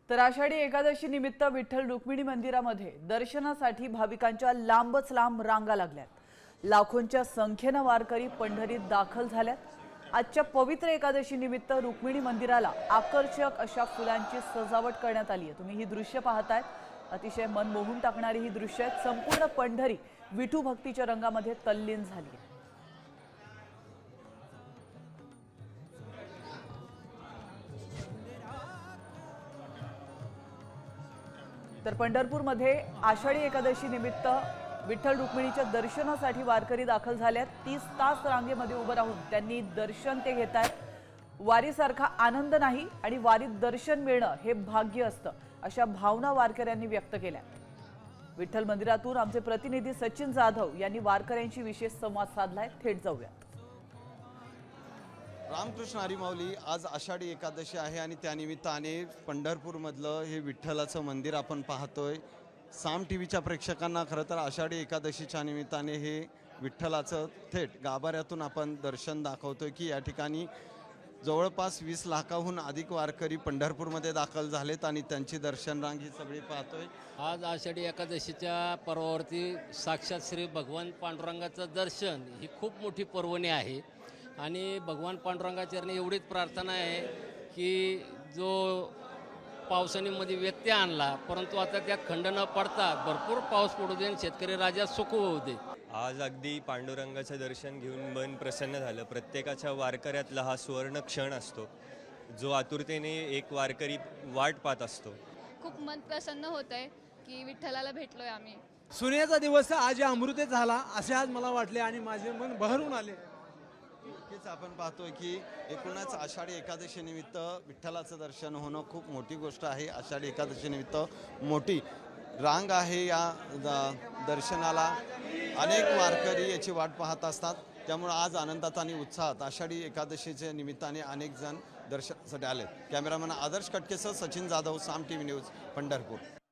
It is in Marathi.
तर आषाढी एकादशी निमित्त विठ्ठल रुक्मिणी मंदिरामध्ये दर्शनासाठी भाविकांच्या लांबच लांब रांगा लागल्यात। लाखोंच्या संख्येने वारकरी पंढरीत दाखल झाल्यात। आजच्या पवित्र एकादशी निमित्त रुक्मिणी मंदिराला आकर्षक अशा फुलांची सजावट करण्यात आली आहे। तुम्ही ही दृश्य पाहताय, अतिशय मन मोहून टाकणारी ही दृश्य आहेत। संपूर्ण पंढरी विठू भक्तीच्या रंगामध्ये तल्लीन झाली आहे। तर पंढरपूरमध्ये आषाढी एकादशी निमित्त विठ्ठल रुक्मिणीच्या दर्शनासाठी वारकरी दाखल झाल्यात। 30 तास रांगेमध्ये उभं राहून त्यांनी दर्शन ते घेतायत। वारीसारखा आनंद नाही आणि वारीत दर्शन मिळणं हे भाग्य असतं, अशा भावना वारकऱ्यांनी व्यक्त केल्या। विठ्ठल मंदिरातून आमचे प्रतिनिधी सचिन जाधव यांनी वारकऱ्यांशी विशेष संवाद साधलाय। थेट जाऊयात। रामकृष्ण हरी माऊली, आज आषाढी एकादशी आहे आणि त्यानिमित्ताने पंढरपूरमधलं हे विठ्ठलाचं मंदिर आपण पाहतोय। साम टीव्हीच्या प्रेक्षकांना खरं तर आषाढी एकादशीच्या निमित्ताने हे विठ्ठलाचं थेट गाभाऱ्यातून आपण दर्शन दाखवतोय की या ठिकाणी जवळपास 20 लाखाहून अधिक वारकरी पंढरपूरमध्ये दाखल झालेत आणि त्यांची दर्शन रांग ही सगळी पाहतोय। आज आषाढी एकादशीच्या पर्वावरती साक्षात श्री भगवान पांडुरंगाचं दर्शन ही खूप मोठी पर्वणी आहे आणि भगवान पांडुरंगाचरणी एवढीच प्रार्थना आहे की जो पावसानीमध्ये व्यत्यय आणला, परंतु आता त्यात खंड न पडता भरपूर पाऊस पडू दे आणि शेतकरी राजा सुख होऊ दे। आज अगदी पांडुरंगाचं दर्शन घेऊन मन प्रसन्न झालं। प्रत्येकाच्या वारकऱ्यातला हा सुवर्ण क्षण असतो जो आतुरतेने एक वारकरी वाट पाहत असतो। खूप मन प्रसन्न होत आहे की विठ्ठलाला भेटलोय आम्ही। सुनेचा दिवस आज अमृत झाला असे आज मला वाटले आणि माझे मन बहरून आले। नक्कीच आपण पाहतोय की एकूणच आषाढी एकादशी निमित्त विठ्ठलाचं दर्शन होणं खूप मोठी गोष्ट आहे। आषाढी एकादशी निमित्त मोठी रांग आहे या दर्शनाला। अनेक वारकरी याची वाट पाहत असतात, त्यामुळे आज आनंदात आणि उत्साहात आषाढी एकादशीच्या निमित्ताने अनेक जण दर्शनासाठी आले। कॅमेरामॅन आदर्श कटकेसह सचिन जाधव, साम टीव्ही न्यूज, पंढरपूर।